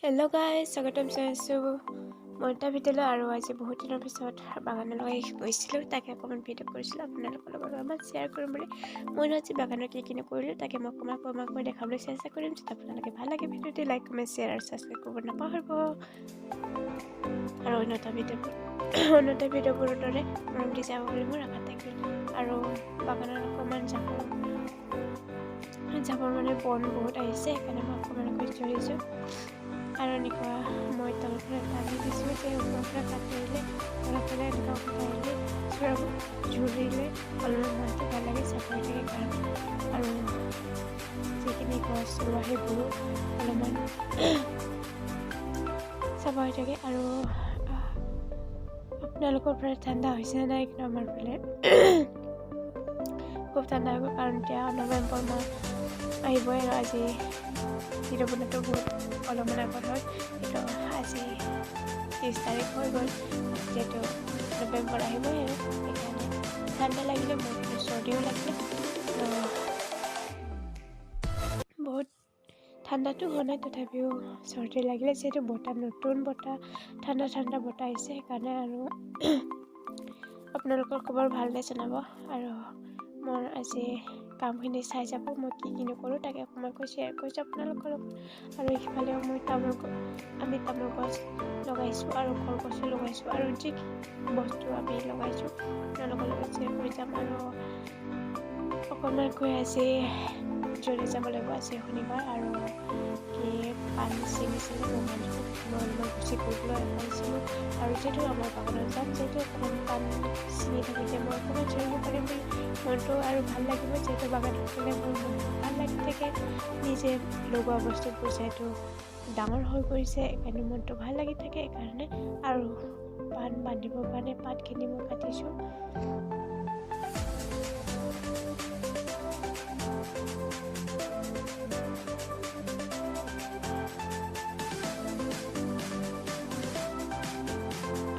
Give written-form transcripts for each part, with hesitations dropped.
Hello' guys, স্বাগতম জনাইছোঁ মই এটা ভিডিঅ'লৈ। আৰু আজি বহুত দিনৰ পিছত বাগানলৈ গৈছিলোঁ, তাকে অকণমান ভিডিঅ' কৰিছিলোঁ আপোনালোকৰ লগত অলপমান শ্বেয়াৰ কৰিম বুলি। মই আজি বাগানত কি কৰিলোঁ তাকে মই অকণমান দেখাবলৈ চেষ্টা কৰিম। যদি আপোনালোকে ভাল লাগে ভিডিঅ'টি লাইক কমেণ্ট শ্বেয়াৰ আৰু ছাবস্ক্ৰাইব কৰিব নাপাহৰিব। আৰু অন্য এটা ভিডিঅ'বোৰৰ দৰে মৰম দি যাব বুলি মোৰ আশা থাকিল। আৰু বাগানত অকণমান জাবৰ মানে বন বহুত আহিছে, সেইকাৰণে মই অকণমানকৈ চলিছোঁ। আৰু এনেকুৱা মই তলৰ পৰা টানি দিছোঁ যে ওপৰৰ পৰা কাটিলে তলৰ পৰা এনেকুৱা উঠাইলে ঝুৰিলে অলপমান মনটো ভাল লাগে, চাপৰি থাকে কাৰণে। আৰু যিখিনি গছ ৰোৱা সেইবোৰো অলপমান চাফা হৈ থাকে। আৰু আপোনালোকৰ পৰা ঠাণ্ডা হৈছে নাই? কিন্তু আমাৰ ফালে খুব ঠাণ্ডা হ'ব, কাৰণ এতিয়া নৱেম্বৰ মাহ আহিবই। আৰু আজি ভিডিঅ' বনোৱাটো বহুত অলপমান আগত হয়, কিন্তু আজি 30 তাৰিখ হৈ গ'ল, যিহেতু নৱেম্বৰ আহিবই। আৰু সেইকাৰণে ঠাণ্ডা লাগিলে, মোৰ কিন্তু চৰ্দিও লাগিলে। বহুত ঠাণ্ডাটো হোৱা নাই, তথাপিও চৰ্দি লাগিলে, যিহেতু নতুন বতাহ ঠাণ্ডা বতাহ আহিছে সেইকাৰণে। আৰু আপোনালোকৰ খবৰ ভালনে জনাব। আৰু মোৰ আজি কামখিনি চাই যাব, মই কি নকৰোঁ তাকে অকণমানকৈ শ্বেয়াৰ কৰিছোঁ আপোনালোকৰ লগত। আৰু ইফালেও আমি তামোল গছ লগাইছোঁ আৰু কলগছো লগাইছোঁ, আৰু যি বস্তু আমি লগাইছোঁ আপোনালোকৰ লগত শ্বেয়াৰ কৰি যাম। আৰু অকণমানকৈ আজি জ্বলি যাব লাগিব, আজি শনিবাৰ। আৰু কি পাণ ছিঙিছিলে মই অলপমান গুচি কৰিবলৈ আহিছিলোঁ। আৰু যিহেতু আমাৰ বাগানত যাম, যিহেতু অকণমান পাণ ছিঙি থাকিলে মই অকণমান জ্বলিব পাৰিম বুলি মনটো আৰু ভাল লাগিব। যিহেতু বাগানত গ'লে মোৰ মনটো ভাল লাগি থাকে, নিজে লগোৱা বস্তুবোৰ যিহেতু ডাঙৰ হৈ পৰিছে সেইকাৰণে মনটো ভাল লাগি থাকে সেইকাৰণে। আৰু পাণ বান্ধিবৰ কাৰণে পাতখিনি মই কাটিছোঁ।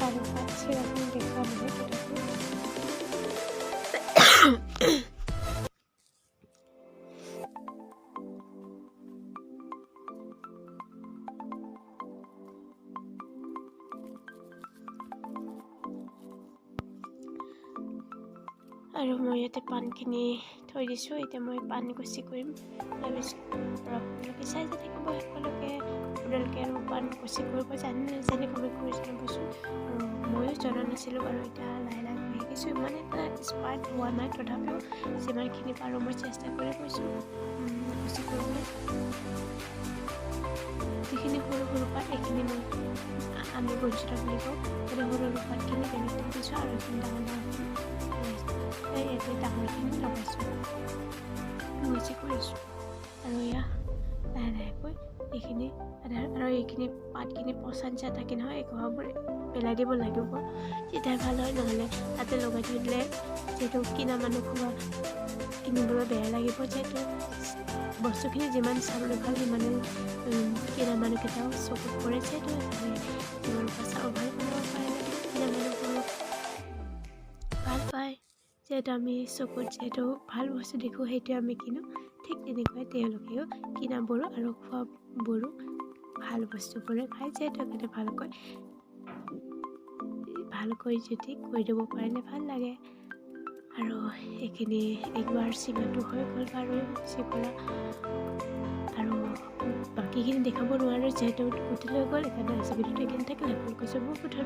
আৰু পাত চিৰাখিনি দেখুৱা নহয়, তথাপিও আৰু মই ইয়াতে পাণখিনি থৈ দিছোঁ। এতিয়া মই পাণ কুচি কৰিম ভাবিছোঁ। আৰু আপোনালোকে চাই যে থাকিব শেষলৈকে। আপোনালোকে আৰু পাণ কুচি কৰিব জানে নাজানে কমেণ্ট কৰি জনাবচোন। আৰু ময়ো জনা নাছিলোঁ বাৰু, এতিয়া লাহে শিকিছোঁ। ইমান এটা স্মাৰ্ট হোৱা নাই, তথাপিও যিমানখিনি পাৰোঁ মই চেষ্টা কৰি গৈছোঁ কুচি কৰিবলৈ। যিখিনি সৰু পাত এইখিনি আমি গঞ্জিত বুলি কওঁ, সৰু পাতখিনি বেলেগ দিছোঁ, আৰু এইখিনি ডাঙৰখিনি ইয়াতে ডাঙৰখিনি লগাইছোঁ, গুচি কৰিছোঁ। আৰু এয়া লাহেকৈ এইখিনি আৰু এইখিনি পাতখিনি পচা নিচিনা থাকে নহয়, এই ঘৰবোৰ পেলাই দিব লাগিব, তেতিয়া ভাল হয়। নহ'লে তাতে লগাই থৈ দিলে যিহেতু কিনা মানুহ কিনিবলৈ বেয়া লাগিব। যিহেতু বস্তুখিনি যিমান চাবলৈ ভাল, সিমানে কিনা মানুহকেইটাও চকুত পৰে। যিহেতু যিমান চাব ভাল বনাব পাৰিলে কিনা মানুহবোৰক ভাল পায়। যিহেতু আমি চকুত যিহেতু ভাল বস্তু দেখোঁ সেইটোৱে আমি কিনো, ঠিক তেনেকুৱাই তেওঁলোকেও কিনাবোৰো আৰু খোৱাবোৰো ভাল বস্তুবোৰে খায়। যিহেতু সেইকাৰণে ভালকৈ যদি কৰি দিব পাৰিলে ভাল লাগে। আৰু এইখিনি একবাৰ চিঙাটো হৈ গ'ল বাৰু চিঙা। আৰু বাকীখিনি দেখাব নোৱাৰোঁ, যিহেতু গুটি লৈ গ'ল। সেইকাৰণে আজি ভিডিঅ'টো এইখিনি থাকিলে। আপোনালোকে